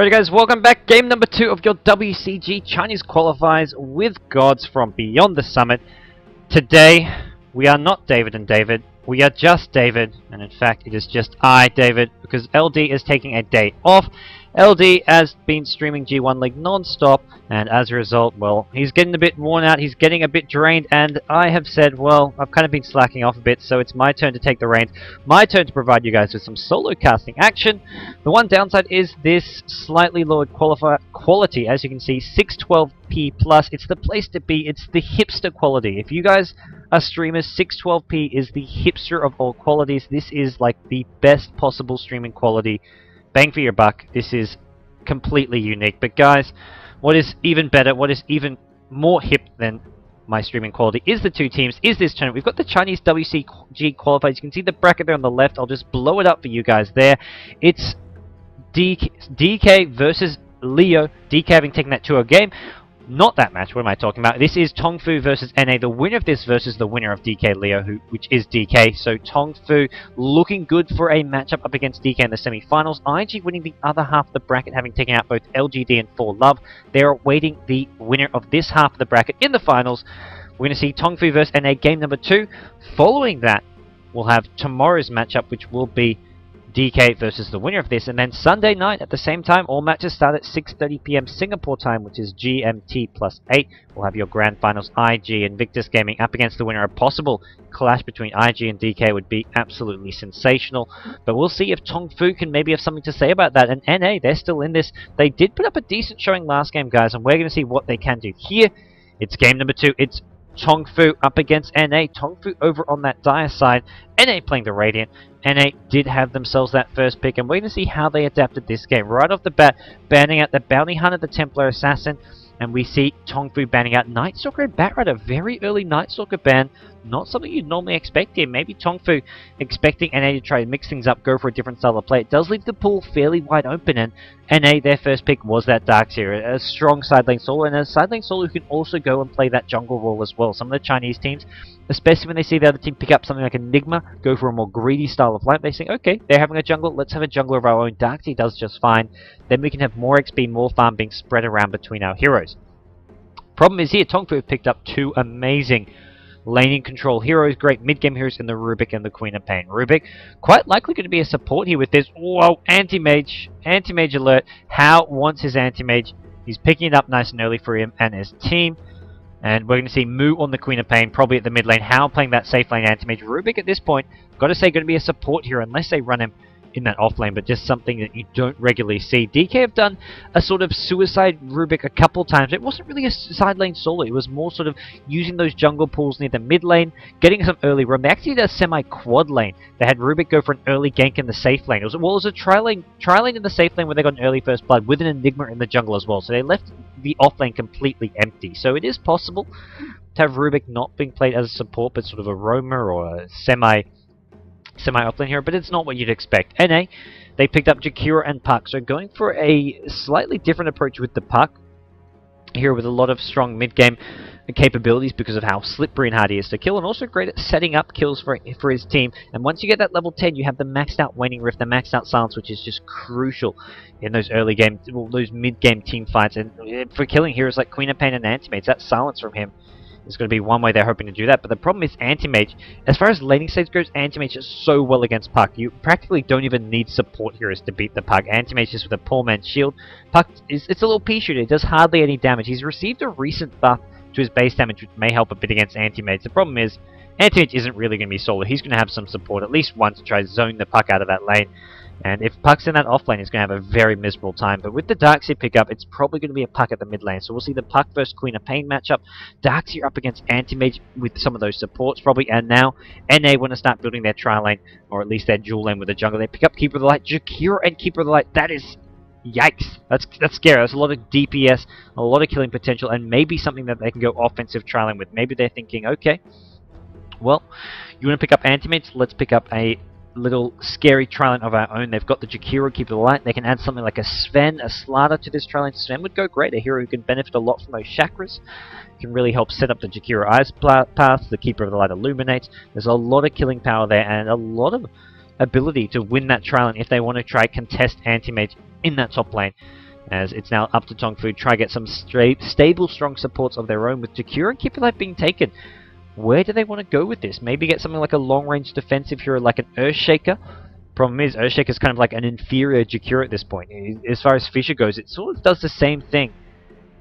Alright guys, welcome back. Game number 2 of your WCG Chinese qualifiers with GoDz from Beyond the Summit. Today, we are not David and David. We are just David, and in fact, it is just I, David, because LD is taking a day off. LD has been streaming G1 League non-stop, and as a result, well, he's getting a bit worn out, he's getting a bit drained, and I have said, well, I've kind of been slacking off a bit, so it's my turn to take the reins. My turn to provide you guys with some solo casting action. The one downside is this slightly lowered qualifier quality. As you can see, 612p plus. It's the place to be. It's the hipster quality. If you guys are streamers, 612p is the hipster of all qualities. This is like the best possible streaming quality. Bang for your buck. This is completely unique. But guys, what is even better, what is even more hip than my streaming quality is the two teams, is this tournament. We've got the Chinese WCG Qualifiers. You can see the bracket there on the left. I'll just blow it up for you guys there. It's DK versus Leo. DK having taken that 2-0 game. Not that match, what am I talking about? This is Tongfu versus NA. The winner of this versus the winner of DK Leo, which is DK. So Tongfu looking good for a matchup up against DK in the semi-finals. IG winning the other half of the bracket, having taken out both LGD and 4Love. They're awaiting the winner of this half of the bracket in the finals. We're going to see Tongfu versus NA game number 2. Following that, we'll have tomorrow's matchup, which will be DK versus the winner of this, and then Sunday night at the same time, all matches start at 6:30 PM Singapore time, which is GMT +8. We'll have your grand finals. IG and Victus Gaming up against the winner. A possible clash between IG and DK would be absolutely sensational, but we'll see if Tongfu can maybe have something to say about that. And NA, they're still in this. They did put up a decent showing last game, guys, and we're going to see what they can do here. It's game number 2. It's Tongfu up against NA. Tongfu over on that dire side. NA playing the Radiant. NA did have themselves that first pick, and we're going to see how they adapted this game. Right off the bat, banning out the Bounty Hunter, the Templar Assassin, and we see Tongfu banning out Night Stalker and Batrider. Very early Night Stalker ban. Not something you'd normally expect here. Maybe Tongfu expecting NA to try to mix things up, go for a different style of play. It does leave the pool fairly wide open, and NA, their first pick was that Darkseer, a strong side lane solo, and a side lane solo who can also go and play that jungle role as well. Some of the Chinese teams, especially when they see the other team pick up something like Enigma, go for a more greedy style of light, they think, okay, they're having a jungle, let's have a jungler of our own. Darkseer does just fine. Then we can have more XP, more farm being spread around between our heroes. Problem is here, Tongfu have picked up 2 amazing laning control heroes, great mid-game heroes in the Rubik and the Queen of Pain. Rubik, quite likely going to be a support here with this. Whoa, Anti-Mage. Anti-Mage alert. How wants his Anti-Mage. He's picking it up nice and early for him and his team. And we're going to see Mu on the Queen of Pain, probably at the mid lane. How playing that safe lane Anti-Mage. Rubik at this point, got to say, going to be a support here unless they run him in that off lane, but just something that you don't regularly see. DK have done a sort of suicide Rubik a couple times. It wasn't really a side lane solo, it was more sort of using those jungle pools near the mid lane, getting some early roam. They actually did a semi-quad lane. They had Rubik go for an early gank in the safe lane. It was a tri-lane in the safe lane where they got an early first blood with an Enigma in the jungle as well. So they left the off lane completely empty. So it is possible to have Rubik not being played as a support, but sort of a roamer or a semi-offlane hero, but it's not what you'd expect. NA, they picked up Jakiro and Puck, so going for a slightly different approach with the Puck here, with a lot of strong mid-game capabilities because of how slippery and hard he is to kill, and also great at setting up kills for his team. And once you get that level 10, you have the maxed out Waning Rift, the maxed out Silence, which is just crucial in those early game, those mid-game team fights, and for killing heroes like Queen of Pain and Anti-Mage. That Silence from him is going to be one way they're hoping to do that. But the problem is Anti-Mage, as far as laning stage goes, Anti-Mage is so well against Puck. You practically don't even need support heroes to beat the Puck. Anti-Mage just with a poor man's shield. Puck, it's a little pea shooter. It does hardly any damage. He's received a recent buff to his base damage, which may help a bit against Anti-Mage. The problem is Anti-Mage isn't really going to be solo. He's going to have some support, at least once, to try to zone the Puck out of that lane. And if Puck's in that off lane, he's going to have a very miserable time. But with the Darkseer pickup, it's probably going to be a Puck at the mid lane. So we'll see the Puck versus Queen of Pain matchup. Darkseer up against Anti-Mage with some of those supports probably. And now NA want to start building their tri-lane, or at least their dual lane with the jungle. They pick up Keeper of the Light, Jakiro and Keeper of the Light. That is... yikes. That's scary. There's a lot of DPS, a lot of killing potential, and maybe something that they can go offensive tri-lane with. Maybe they're thinking, okay, well, you want to pick up Anti-Mage? Let's pick up a little scary tri-lane of our own. They've got the Jakiro, Keeper of the Light. They can add something like a Sven, a Slaughter to this tri-lane. Sven would go great, a hero who can benefit a lot from those chakras. Can really help set up the Jakiro Eyes path, the Keeper of the Light illuminates. There's a lot of killing power there, and a lot of ability to win that tri-lane if they want to try contest Anti-Mage in that top lane. as it's now up to Tongfu. Try to get some stable, strong supports of their own with Jakiro and Keep Alive being taken. Where do they want to go with this? Maybe get something like a long-range defensive hero like an Earthshaker. Problem is, Earthshaker's kind of like an inferior Jakiro at this point. As far as Fissure goes, it sort of does the same thing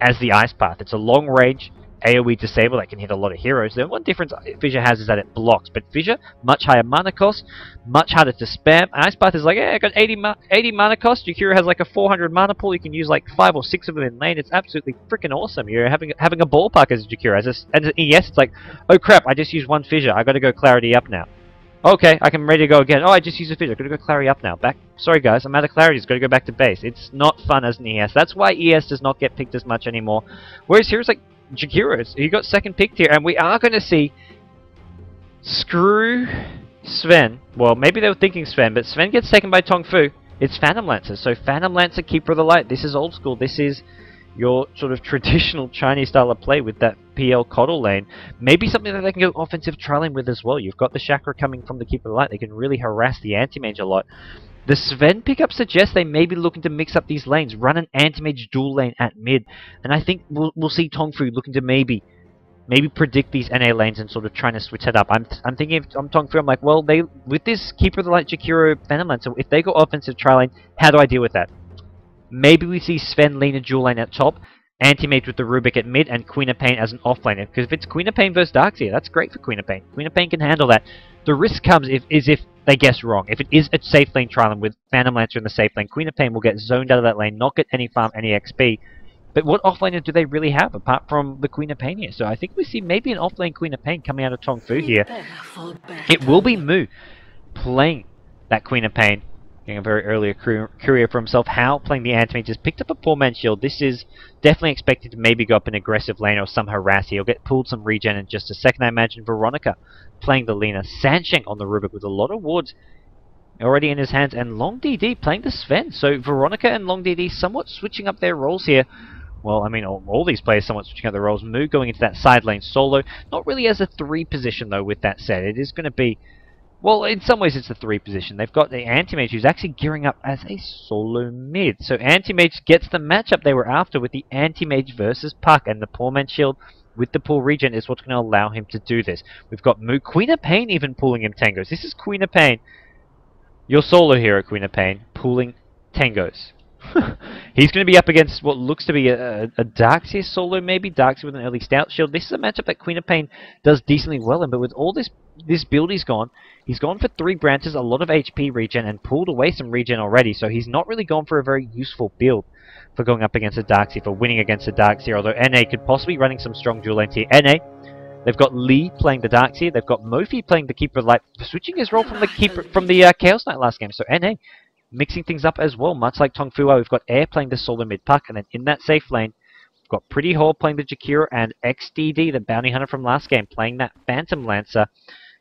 as the Ice Path. It's a long-range AoE disable that can hit a lot of heroes. The one difference Fissure has is that it blocks, but Fissure, much higher mana cost, much harder to spam. Ice Path is like, I got 80 mana cost. Jakiro has like a 400 mana pool. You can use like 5 or 6 of them in lane. It's absolutely freaking awesome. You're having a ballpark as a Jakiro. As an ES, it's like, oh crap, I just used one Fissure. I gotta go Clarity up now. Okay, I'm ready to go again. Oh, I just used a Fissure. I gotta go Clarity up now. Sorry guys, I'm out of Clarity. Just gotta go back to base. It's not fun as an ES. That's why ES does not get picked as much anymore. Whereas heroes like Jakiro, he got second picked here, and we are going to see screw Sven. Well, maybe they were thinking Sven, but Sven gets taken by Tongfu. It's Phantom Lancer, so Phantom Lancer, Keeper of the Light. This is old school. This is your sort of traditional Chinese style of play with that PL Coddle lane. Maybe something that they can go offensive trialing with as well. You've got the Chakra coming from the Keeper of the Light. They can really harass the Anti-Mage a lot. The Sven pickup suggests they may be looking to mix up these lanes, run an Anti-Mage dual lane at mid, and I think we'll see Tongfu looking to maybe predict these NA lanes and sort of trying to switch it up. I'm thinking if I'm Tongfu, I'm like, well, with this Keeper of the Light Jakiro Phantom Lane, so if they go offensive tri lane, how do I deal with that? Maybe we see Sven lean a dual lane at top, Anti-Mage with the Rubik at mid, and Queen of Pain as an off-laner. Because if it's Queen of Pain versus Darkseer, that's great for Queen of Pain. Queen of Pain can handle that. The risk comes if they guess wrong. If it is a safe lane trialing with Phantom Lancer in the safe lane, Queen of Pain will get zoned out of that lane, not get any farm, any XP. But what offlaner do they really have apart from the Queen of Pain here? So I think we see maybe an offlane Queen of Pain coming out of Tongfu here. It will be Mu playing that Queen of Pain. Getting a very early career for himself. Hao playing the Anti-Mage just picked up a poor man's shield. This is definitely expected to maybe go up an aggressive lane or some harass. He'll get pulled some regen in just a second. I imagine Veronica playing the Lina. Sansheng on the Rubik with a lot of wards already in his hands. And Long DD playing the Sven. So Veronica and Long DD somewhat switching up their roles here. Well, I mean, all these players somewhat switching up their roles. Mu going into that side lane solo. Not really as a 3 position though with that said. It is going to be... Well, in some ways it's the 3 position. They've got the Anti-Mage who's actually gearing up as a solo mid. So Anti-Mage gets the matchup they were after with the Anti-Mage versus Puck. And the poor man's shield with the pool regen is what's going to allow him to do this. We've got Mu, Queen of Pain even pulling him tangos. This is Queen of Pain. Your solo hero, Queen of Pain, pulling tangos. He's going to be up against what looks to be a Darkseer solo, maybe. Darkseer with an early Stout Shield. This is a matchup that Queen of Pain does decently well in, but with all this build he's gone for 3 branches, a lot of HP regen, and pulled away some regen already, so he's not really gone for a very useful build for going up against a Darkseer, for winning against a Darkseer, although NA could possibly be running some strong dual lanes here. NA, they've got Lee playing the Darkseer, they've got Mofi playing the Keeper of Light, switching his role from the Chaos Knight last game, so NA mixing things up as well, much like Tongfu. We've got Air playing the solo mid Puck, and then in that safe lane, we've got Pretty Hall playing the Jakiro, and XDD, the Bounty Hunter from last game, playing that Phantom Lancer.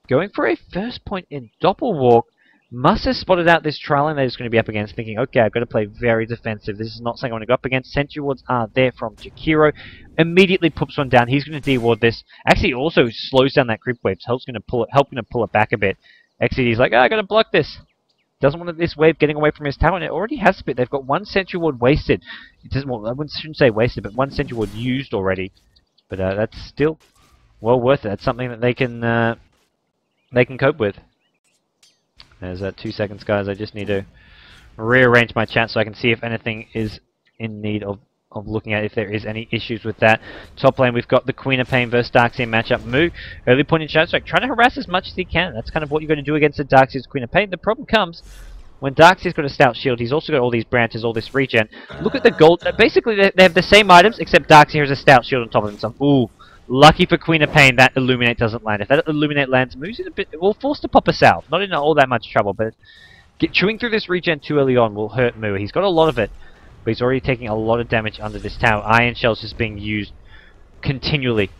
Going for a first point in Doppelwalk. Must have spotted out this trial lane that he's going to be up against, thinking, okay, I've got to play very defensive. This is not something I want to go up against. Sentry wards are there from Jakiro. Immediately puts one down. He's going to de-ward this. Actually, also slows down that creep wave. So helping to pull it back a bit. XDD's like, I got to block this. Doesn't want this wave getting away from his tower, and it already has a bit. They've got 1 Sentry Ward wasted. It doesn't. Well, I shouldn't say wasted, but 1 Sentry Ward used already. But that's still well worth it. That's something that they can cope with. There's 2 seconds, guys. I just need to rearrange my chat so I can see if anything is in need of looking at, if there is any issues with that. Top lane, we've got the Queen of Pain versus Darkseer matchup. Mu, early point in Shadow Strike, trying to harass as much as he can. That's kind of what you're going to do against the Darkseer's Queen of Pain. The problem comes when Darkseer's got a Stout Shield, he's also got all these branches, all this regen. Look at the gold. Basically, they have the same items, except Darkseer has a Stout Shield on top of himself. Ooh, lucky for Queen of Pain that Illuminate doesn't land. If that Illuminate lands, Mu's in a bit, well, forced to pop a salve. Not in all that much trouble, but chewing through this regen too early on will hurt Mu. He's got a lot of it, but he's already taking a lot of damage under this tower. Iron Shell's just being used continually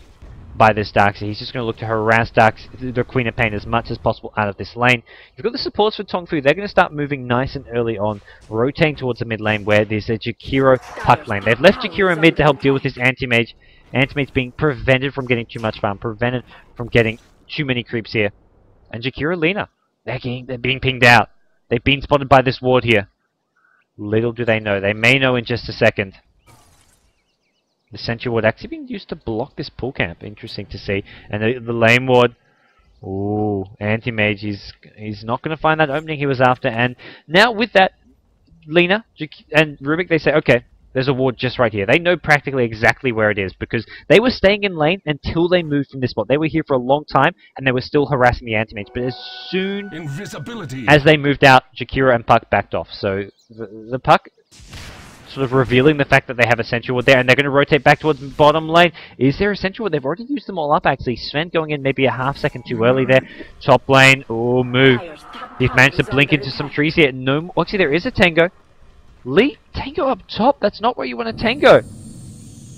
by this Darkseer. He's just going to look to harass the Queen of Pain as much as possible out of this lane. You've got the supports for Tongfu. They're going to start moving nice and early on, rotating towards the mid lane where there's a Jakiro Puck lane. They've left Jakiro mid to help deal with this Anti-Mage. Anti-Mage being prevented from getting too much farm, prevented from getting too many creeps here. And Jakiro Lina, they're being pinged out. They've been spotted by this ward here. Little do they know. They may know in just a second. The Sentry Ward actually being used to block this pool camp. Interesting to see. And the Lane Ward. Ooh, Anti-Mage. He's not going to find that opening he was after. And now with that, Lena and Rubik, they say, okay, there's a ward just right here. They know practically exactly where it is because they were staying in lane until they moved from this spot. They were here for a long time and they were still harassing the Anti-Mage. But as soon as they moved out, Jakira and Puck backed off. So the Puck sort of revealing the fact that they have a Sentry Ward there, and they're going to rotate back towards bottom lane. Is there a Sentry Ward? They've already used them all up, actually. Sven going in maybe a half second too early there. Top lane. Oh, Moo. He's managed to blink into some trees here. No, actually, there is a Tango. Lee, Tango up top. That's not where you want a Tango.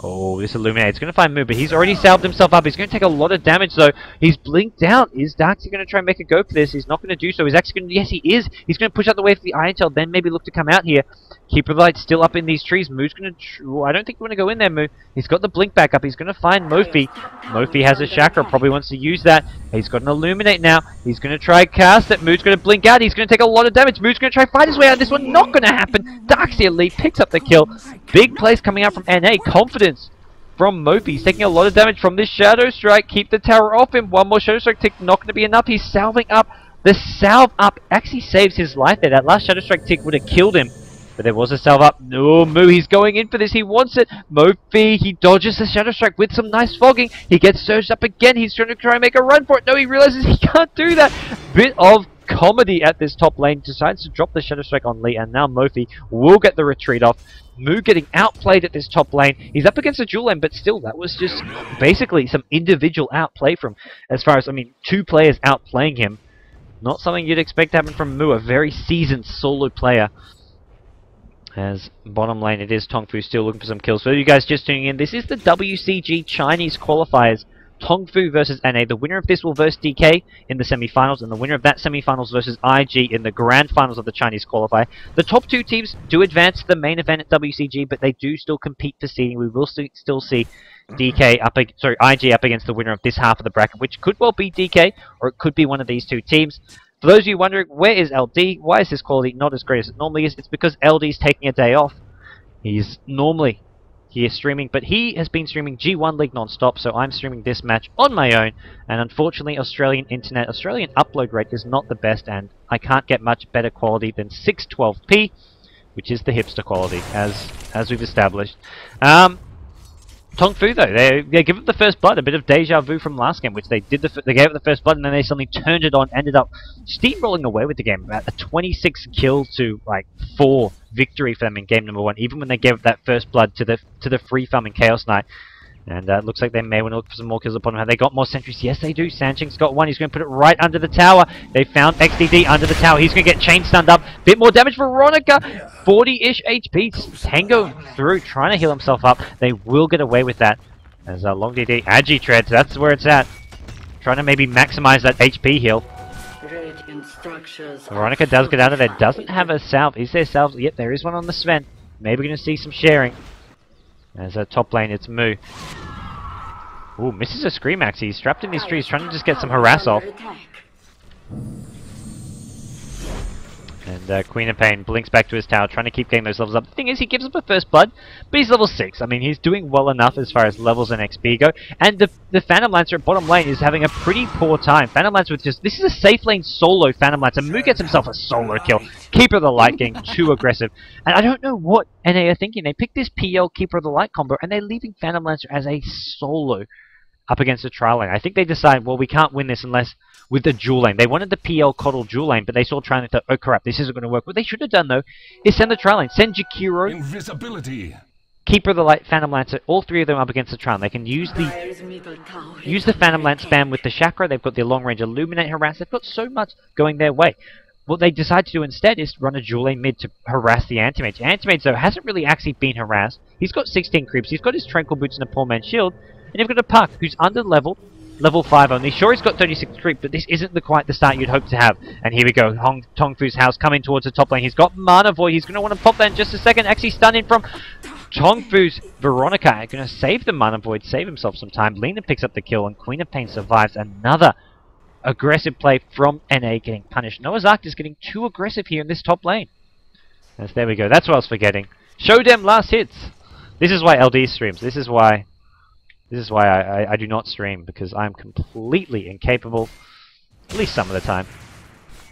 Oh, this Illuminate's going to find Moo, but he's already salved himself up. He's going to take a lot of damage, though. He's blinked out. Is Darksy going to try and make a go for this? He's not going to do so. He's actually going to... Yes, he is. He's going to push out the way for the IHL, then maybe look to come out here. Keeper of the Light still up in these trees. Moo's going to... I don't think you want to go in there, Moo. He's got the blink back up. He's going to find Mofi. Mofi has a chakra. Probably wants to use that. He's got an Illuminate now. He's going to try cast it. Moo's going to blink out. He's going to take a lot of damage. Moo's going to try fight his way out. This one not going to happen. Darksy Elite picks up the kill. Big plays coming out from NA. Confidence from Mofi. He's taking a lot of damage from this Shadow Strike. Keep the tower off him. One more Shadow Strike tick. Not going to be enough. He's salving up. The salve up actually saves his life there. That last Shadow Strike tick would have killed him. But there was a salve up. No, Moo, he's going in for this. He wants it. Mofi, he dodges the Shadow Strike with some nice fogging. He gets surged up again. He's trying to try and make a run for it. No, he realizes he can't do that. Bit of comedy at this top lane. Decides to drop the Shadow Strike on Lee. And now Mofi will get the retreat off. Moo getting outplayed at this top lane. He's up against a dual lane, but still, that was just basically some individual outplay from, as far as, I mean, two players outplaying him. Not something you'd expect to happen from Moo, a very seasoned solo player. As bottom lane, it is Tongfu still looking for some kills. So you guys just tuning in, this is the WCG Chinese qualifiers. Tongfu versus NA. The winner of this will verse DK in the semi-finals, and the winner of that semi-finals versus IG in the grand finals of the Chinese qualifier. The top two teams do advance to the main event at WCG, but they do still compete for seeding. We will still see IG up against the winner of this half of the bracket, which could well be DK, or it could be one of these two teams. For those of you wondering, where is LD? Why is this quality not as great as it normally is? It's because LD is taking a day off. He's normally here streaming, but he has been streaming G1 League non-stop, so I'm streaming this match on my own, and unfortunately Australian upload rate is not the best, and I can't get much better quality than 612p, which is the hipster quality, as we've established. Tongfu though, they give it the first blood, a bit of deja vu from last game, which they gave it the first blood and then they suddenly turned it on, ended up steamrolling away with the game. About a 26 kill to like 4 victory for them in game number 1, even when they gave it that first blood to the free farming Chaos Knight. And it looks like they may want to look for some more kills upon him. Have they got more sentries? Yes, they do. Sanching's got one. He's going to put it right under the tower. They found XDD under the tower. He's going to get chain stunned up. Bit more damage for Veronica. 40-ish HP. Tango through, trying to heal himself up. They will get away with that. As Long DD, Agi treads. That's where it's at. Trying to maybe maximize that HP heal. Veronica does get out of there. Doesn't have a salve. Is there salve? Yep, there is one on the Sven. Maybe we're going to see some sharing. As a top lane, it's Moo. Ooh, misses a Scream Axe. He's trapped in these trees, trying to just get some harass off. And Queen of Pain blinks back to his tower, trying to keep getting those levels up. The thing is, he gives up a first blood, but he's level 6. I mean, he's doing well enough as far as levels and XP go. And the Phantom Lancer at bottom lane is having a pretty poor time. Phantom Lancer with just... This is a safe lane solo Phantom Lancer. Moo gets himself a solo kill. Keeper of the Light getting too aggressive. And I don't know what NA are thinking. They picked this PL Keeper of the Light combo, and they're leaving Phantom Lancer as a solo up against a trial lane. I think they decide, well, we can't win this unless with the dual lane. They wanted the PL Coddle dual lane, but they saw trying to, oh crap, this isn't going to work. What they should have done, though, is send the trial lane. Send Jakiro, Invisibility, Keeper of the Light, Phantom Lancer, all three of them up against the trial. They can use the Phantom Lance spam with the Chakra. They've got the long range Illuminate harass. They've got so much going their way. What they decide to do instead is run a dual lane mid to harass the Anti-Mage. Anti-Mage, though, hasn't really actually been harassed. He's got 16 creeps. He's got his Tranquil Boots and a Poor Man's Shield. And you've got a Puck, who's under-leveled, level 5 only. Sure, he's got 36 creep, but this isn't quite the start you'd hope to have. And here we go, Tongfu's house coming towards the top lane. He's got Mana Void. He's going to want to pop that in just a second. Actually stunning from Tongfu's Veronica. Going to save the Mana Void, save himself some time. Lena picks up the kill, and Queen of Pain survives. Another aggressive play from NA getting punished. Noah's Ark is getting too aggressive here in this top lane. Yes, there we go. That's what I was forgetting. Show them last hits. This is why LD streams. This is why I do not stream, because I'm completely incapable, at least some of the time.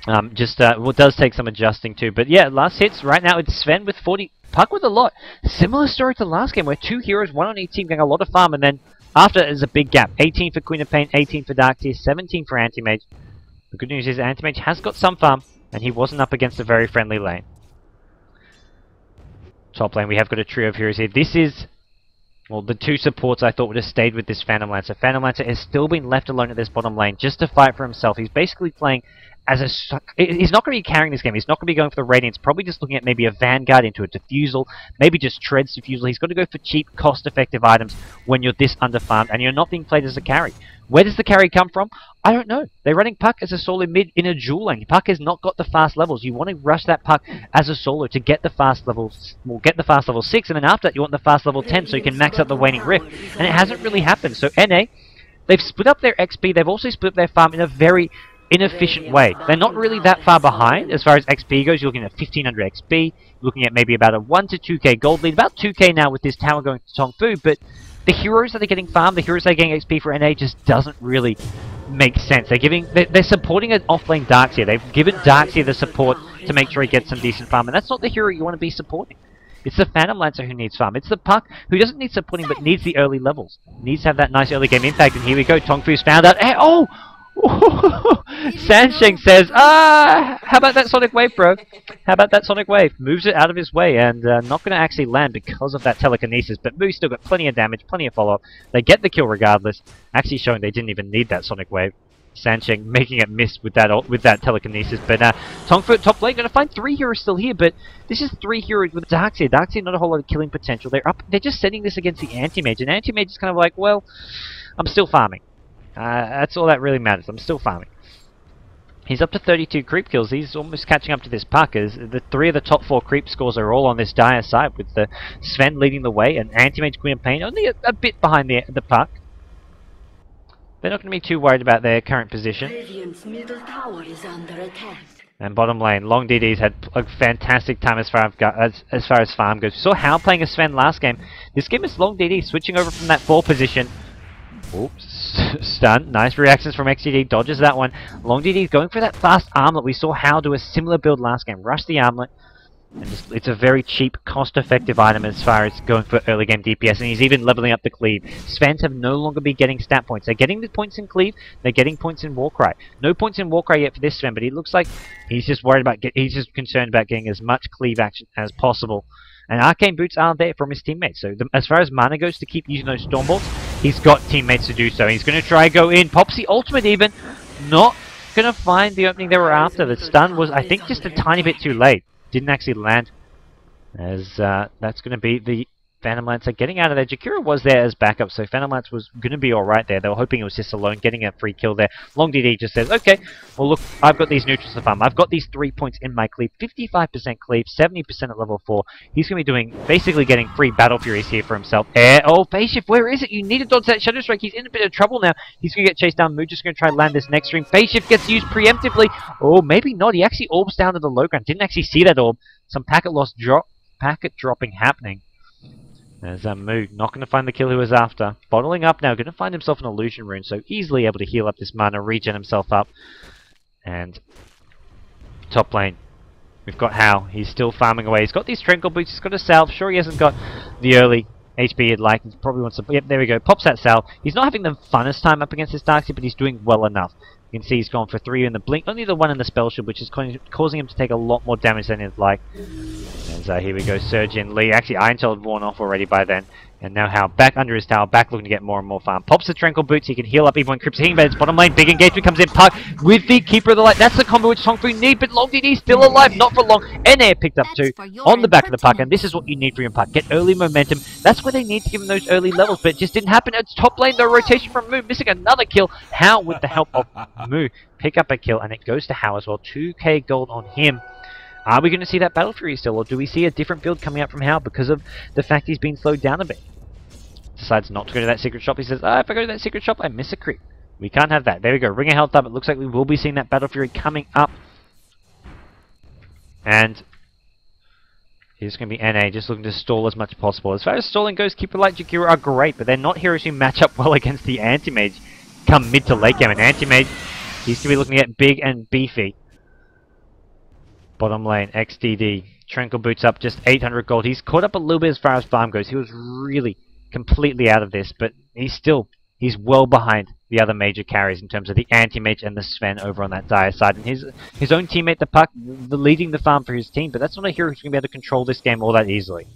What does take some adjusting too. But yeah, last hits right now it's Sven with 40, Puck with a lot. Similar story to last game where 2 heroes, 1 on each team, getting a lot of farm, and then after there's a big gap. 18 for Queen of Pain, 18 for Dark Tier, 17 for Anti-Mage. The good news is Anti-Mage has got some farm, and he wasn't up against a very friendly lane. Top lane, we have got a trio of heroes here. This is, well, the 2 supports I thought would have stayed with this Phantom Lancer. Phantom Lancer has still been left alone at this bottom lane just to fight for himself. He's basically playing as a... He's not going to be carrying this game. He's not going to be going for the Radiance. Probably just looking at maybe a Vanguard into a Diffusal. Maybe just Treads Diffusal. He's got to go for cheap, cost-effective items when you're this underfarmed and you're not being played as a carry. Where does the carry come from? I don't know. They're running Puck as a solo mid in a dual lane. Puck has not got the fast levels. You want to rush that Puck as a solo to get the fast levels. Well, get the fast level 6, and then after that you want the fast level 10 so you can max up the Waning Rift. And it hasn't really happened. So NA, they've split up their XP. They've also split up their farm in a very inefficient way. They're not really that far behind as far as XP goes. You're looking at 1500 XP, looking at maybe about a 1 to 2k gold lead, about 2k now with this tower going to Tongfu, but the heroes that are getting farmed, the heroes that are getting XP for NA just doesn't really make sense. They're supporting an off-lane Darkseer. They've given Darkseer the support to make sure he gets some decent farm, and that's not the hero you want to be supporting. It's the Phantom Lancer who needs farm. It's the Puck who doesn't need supporting but needs the early levels. Needs to have that nice early game impact, and here we go. Tongfu's found out. Hey, oh! Sansheng says, how about that Sonic Wave, bro? How about that Sonic Wave? Moves it out of his way, and not going to actually land because of that telekinesis, but Moo's still got plenty of damage, plenty of follow-up. They get the kill regardless, actually showing they didn't even need that Sonic Wave. Sansheng making it miss with that telekinesis, but Tongfu at top lane, going to find 3 heroes still here, but this is 3 heroes with Darkseer. Darkseer not a whole lot of killing potential. They're just setting this against the Anti-Mage, and Anti-Mage is kind of like, well, I'm still farming. That's all that really matters. I'm still farming. He's up to 32 creep kills. He's almost catching up to this Puck, as the 3 of the top 4 creep scores are all on this dire side, with the Sven leading the way and Anti-Mage, Queen of Pain only a bit behind the Puck. They're not going to be too worried about their current position. Radiant's middle tower is under attack. And bottom lane, Long DD's had a fantastic time as far as farm goes. We saw Hao playing a Sven last game. This game is Long DD switching over from that 4 position. Oops, stun. Nice reactions from XGD, dodges that one. Long DD going for that fast armlet. We saw Hao do a similar build last game. Rush the armlet. And it's a very cheap, cost-effective item as far as going for early game DPS, and he's even leveling up the cleave. Svens have no longer been getting stat points. They're getting the points in cleave, they're getting points in Warcry. No points in Warcry yet for this Sven, but he looks like he's just worried about he's just concerned about getting as much cleave action as possible. And Arcane Boots are there from his teammates, so as far as mana goes to keep using those Storm Bolts, he's got teammates to do so. He's going to try go in, pops the ultimate even, not going to find the opening they were after. The stun was, I think, just a tiny bit too late. Didn't actually land, as that's going to be the Phantom Lancer getting out of there. Jakira was there as backup, so Phantom Lancer was going to be alright there. They were hoping it was just alone, getting a free kill there. Long DD just says, okay, well look, I've got these neutrals to farm. I've got these 3 points in my cleave, 55% cleave, 70% at level 4. He's going to be doing, basically getting free Battle Furies here for himself. Oh, Phase Shift, where is it? You need to dodge that Shadow Strike. He's in a bit of trouble now. He's going to get chased down. Moo just going to try and land this next string. Phase Shift gets used preemptively. Oh, maybe not. He actually orbs down to the low ground. Didn't actually see that orb. Some packet loss packet dropping happening. There's Moo, not going to find the kill he was after. Bottling up now, going to find himself an illusion rune, so easily able to heal up this mana, regen himself up. And top lane, we've got Hao. He's still farming away. He's got these Tranquil Boots, he's got a salve. Sure, he hasn't got the early HP he'd like. He probably wants to... Yep, there we go. Pops that salve. He's not having the funnest time up against this Darkseer, but he's doing well enough. You can see he's gone for 3 in the blink, only the 1 in the spell shield, which is causing him to take a lot more damage than he'd like. And here we go, Surge in Lee. Actually, Iron Tail had worn off already by then. And now Hao back under his tower, back looking to get more and more farm. Pops the Tranquil Boots, he can heal up even when Crypt's hitting, but it's bottom lane. Big engagement comes in, Puck with the Keeper of the Light. That's the combo which Tongfu need, but Long DD still alive, not for long. NA picked up 2 on the back of the Puck, and this is what you need for your Puck. Get early momentum. That's where they need to give him those early levels, but it just didn't happen. It's top lane, the rotation from Moo, missing another kill. Hao with the help of Moo pick up a kill, and it goes to Hao as well. 2k gold on him. Are we going to see that Battle Fury still, or do we see a different build coming out from Hao because of the fact he's been slowed down a bit? Decides not to go to that secret shop. He says, if I go to that secret shop, I miss a creep. We can't have that. There we go. Ring of Health up. It looks like we will be seeing that Battle Fury coming up. And is going to be NA, just looking to stall as much as possible. As far as stalling goes, keeper like Jakiro are great, but they're not heroes who match up well against the Anti-Mage come mid to late game. And Anti-Mage, he's going to be looking at big and beefy. Bottom lane, XDD. Tranquil boots up just 800 gold. He's caught up a little bit as far as farm goes. He was really completely out of this, but he's well behind the other major carries in terms of the Anti-Mage and the Sven over on that dire side. And his own teammate, the Puck, leading the farm for his team, but that's not a hero who's going to be able to control this game all that easily.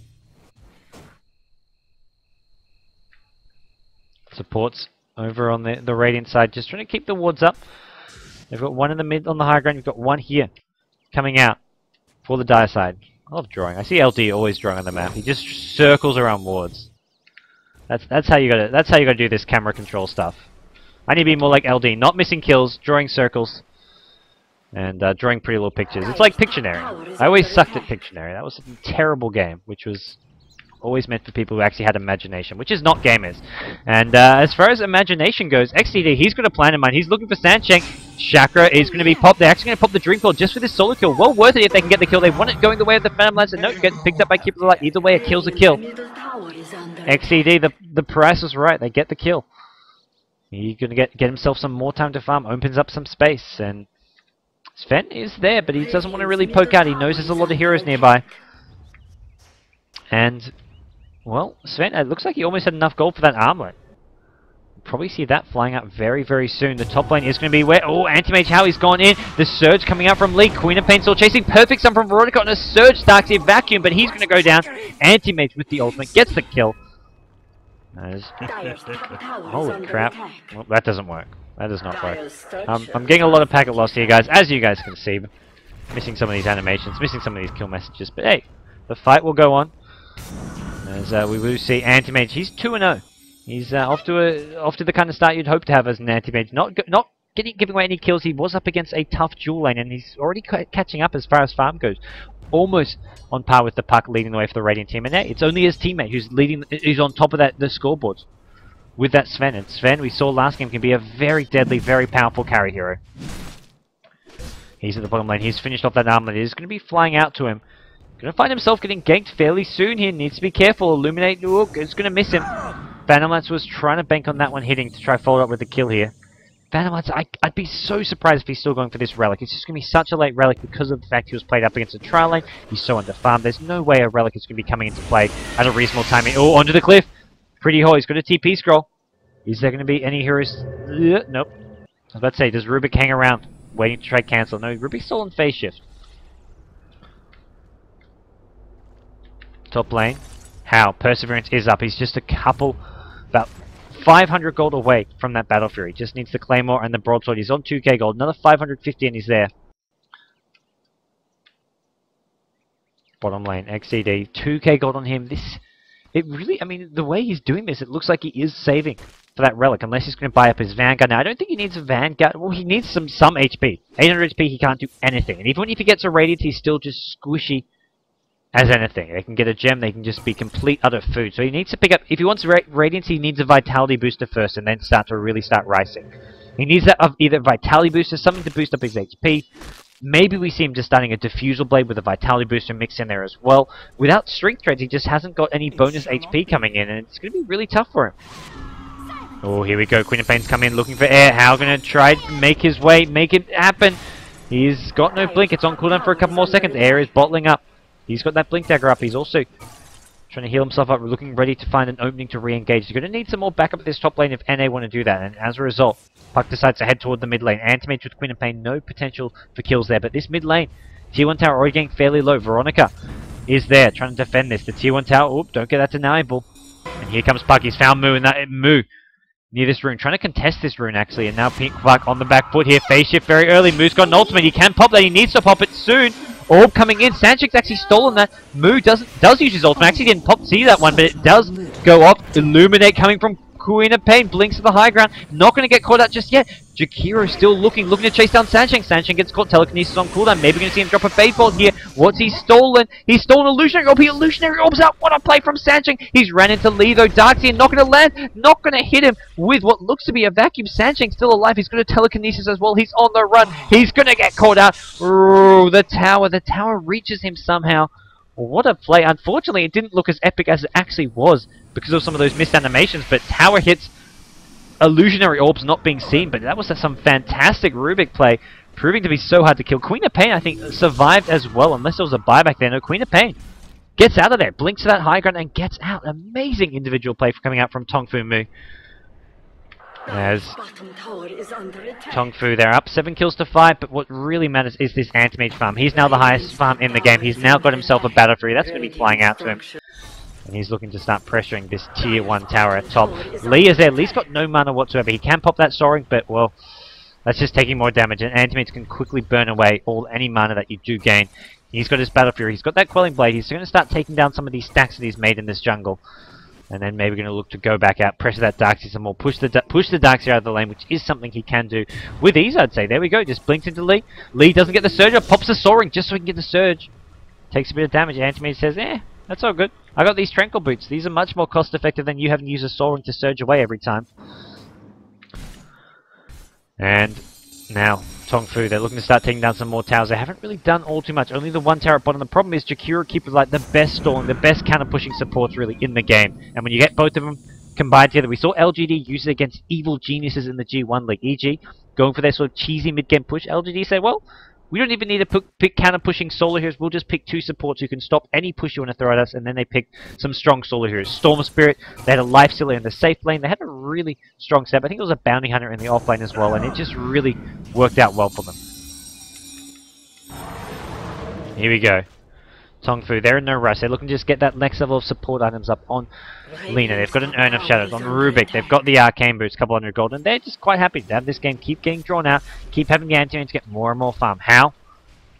Supports over on the Radiant side, just trying to keep the wards up. They've got one in the mid on the high ground, you've got one here, coming out for the dire side. I love drawing. I see LD always drawing on the map. He just circles around wards. That's how you gotta do this camera control stuff. I need to be more like LD, not missing kills, drawing circles, and drawing pretty little pictures. It's like Pictionary. I always sucked at Pictionary. That was a terrible game, which was always meant for people who actually had imagination, which is not gamers. And as far as imagination goes, XDD, he's got a plan in mind. He's looking for Sandshang. Chakra is going to be popped. They're actually going to pop the Dream Coil just for this solo kill. Well worth it if they can get the kill. They want it going the way of the Phantom Lance, and no, get picked up by Keeper of the Light. Either way, a kill's a kill. XDD, the price is right. They get the kill. He's going to get himself some more time to farm. Opens up some space, and Sven is there, but he doesn't want to really poke out. He knows there's a lot of heroes nearby. And, well, Sven, it looks like he almost had enough gold for that armlet. Probably see that flying out very, very soon. The top lane is going to be where... Oh, Anti-Mage, how he's gone in. The Surge coming out from Lee. Queen of Pain still chasing. Perfect stun from Veronica on a Surge. Darkseid vacuum, but he's going to go down. Anti-Mage with the ultimate gets the kill. Holy crap. Well, that doesn't work. That does not work. I'm getting a lot of packet loss here, guys, as you guys can see. Missing some of these animations, missing some of these kill messages. But hey, the fight will go on. As we will see Anti-Mage, he's 2-0. He's off to the kind of start you'd hope to have as an Anti-Mage. Not giving away any kills. He was up against a tough dual lane, and he's already catching up as far as farm goes. Almost on par with the Puck leading the way for the Radiant team. And hey, it's only his teammate who's on top of the scoreboards with that Sven. And Sven, we saw last game, can be a very deadly, very powerful carry hero. He's at the bottom lane. He's finished off that armlet. He's going to be flying out to him. Going to find himself getting ganked fairly soon here. Needs to be careful. Illuminate. Ooh, it's going to miss him. Phantom Lance was trying to bank on that one hitting to try follow up with the kill here. Phantom Lance, I'd be so surprised if he's still going for this relic. It's just going to be such a late relic because of the fact he was played up against a trial lane. He's so underfarmed. There's no way a relic is going to be coming into play at a reasonable timing. Oh, onto the cliff. Pretty hole. He's got a TP scroll. Is there going to be any heroes? Nope. I was about to say, does Rubik hang around waiting to try cancel? No, Rubik's still on phase shift. Top lane. How? Perseverance is up. He's just a couple, about 500 gold away from that Battle Fury. Just needs the Claymore and the Broadsword. He's on 2k gold. Another 550 and he's there. Bottom lane, XCD. 2k gold on him. It really, I mean, the way he's doing this, it looks like he is saving for that relic, unless he's going to buy up his Vanguard. Now, I don't think he needs a Vanguard. Well, he needs some HP. 800 HP, he can't do anything. And even if he gets a Radiant, he's still just squishy as anything. They can get a gem, they can just be complete utter food. So he needs to pick up, if he wants Radiance, he needs a Vitality booster first, and then really start rising. He needs that of either Vitality booster, something to boost up his HP. Maybe we see him just starting a Diffusal Blade with a Vitality booster mixed in there as well. Without Strength Trades, he just hasn't got any bonus HP coming in, and it's going to be really tough for him. Oh, here we go. Queen of Pain's coming in looking for air. How going to try to make his way, make it happen. He's got no blink. It's on cooldown for a couple more seconds. Air is bottling up. He's got that blink dagger up. He's also trying to heal himself up, looking ready to find an opening to re-engage. He's going to need some more backup at this top lane if NA want to do that. And as a result, Puck decides to head toward the mid lane. Anti-Mage with Queen of Pain, no potential for kills there. But this mid lane, Tier 1 tower already getting fairly low. Veronica is there trying to defend this. The Tier 1 tower, oop, don't get that deniable. And here comes Puck. He's found Moo, and that Moo near this rune. Trying to contest this rune, actually. And now Pink Puck on the back foot here. Phase shift very early. Moo's got an ultimate. He can pop that. He needs to pop it soon. Orb coming in. Sanchik's actually stolen that. Moo does use his ultimate. Actually didn't see that one, but it does go off. Illuminate coming from Queen of Pain. Blinks to the high ground. Not going to get caught out just yet. Jakiro still looking to chase down Sanshang. Sanshang gets caught. Telekinesis on cooldown. Maybe going to see him drop a Fade Bolt here. What's he stolen? He's stolen Illusionary Orb. He Illusionary Orbs out. What a play from Sanshang. He's ran into Lee though. Darkseid not going to land. Not going to hit him with what looks to be a vacuum. Sanshang still alive. He's going to Telekinesis as well. He's on the run. He's going to get caught out. Ooh, the tower. The tower reaches him somehow. What a play. Unfortunately, it didn't look as epic as it actually was because of some of those missed animations, but tower hits, illusionary orbs not being seen, but that was some fantastic Rubik play, proving to be so hard to kill. Queen of Pain, I think, survived as well, unless there was a buyback there. No, Queen of Pain gets out of there, blinks to that high ground, and gets out. Amazing individual play coming out from Tongfu Mu. As Tongfu, they're up 7 kills to 5, but what really matters is this Anti-Mage farm. He's now the highest farm in the game. He's now got himself a Battle Fury. That's going to be flying out to him. And he's looking to start pressuring this tier 1 tower at top. Lee is there. Lee's got no mana whatsoever. He can pop that Soaring, but, well, that's just taking more damage. And Anti-Mage can quickly burn away any mana that you do gain. He's got his Battle Fury. He's got that Quelling Blade. He's going to start taking down some of these stacks that he's made in this jungle. And then maybe going to look to go back out, pressure that Darkseid some more, push the Darkseid out of the lane, which is something he can do with ease, I'd say. There we go, just blinks into Lee. Lee doesn't get the Surge up, pops the Soaring just so he can get the Surge. Takes a bit of damage. Anti-Mage says, that's all good. I got these Tranquil Boots. These are much more cost effective than you having to use a Soaring to Surge away every time. And now, Tongfu, they're looking to start taking down some more towers. They haven't really done all too much. Only the 1 tower at bottom. The problem is Jakiro keeps like the best stalling, the best counter-pushing supports really in the game. And when you get both of them combined together, we saw LGD use it against evil geniuses in the G1 League. E.g., going for their sort of cheesy mid-game push. LGD said, well, we don't even need to pick counter-pushing solo heroes. We'll just pick 2 supports who can stop any push you want to throw at us. And then they picked some strong solo heroes. Storm Spirit, they had a Life Stealer in the safe lane. They had a really strong step. I think it was a Bounty Hunter in the off lane as well. And it just really worked out well for them. Here we go. Tongfu, they're in no rush. They're looking to just get that next level of support items up on Lina. They've got an Urn of Shadows on Rubik. They've got the Arcane Boots, a couple hundred gold, and they're just quite happy to have this game keep getting drawn out, keep having the Anti-Mage get more and more farm. How?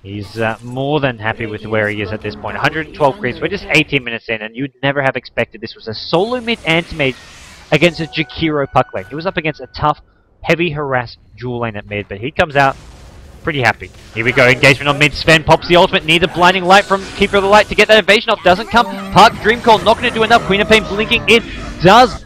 He's more than happy with where he is at this point. 112 creeps. We're just 18 minutes in, and you'd never have expected this was a solo mid Anti-Mage against a Jakiro puck lane. He was up against a tough, heavy harass dual lane at mid, but he comes out pretty happy. Here we go, engagement on mid. Sven pops the ultimate, needs a blinding light from Keeper of the Light to get that evasion off. Doesn't come. Park Dream Call, not going to do enough. Queen of Pain blinking in. Does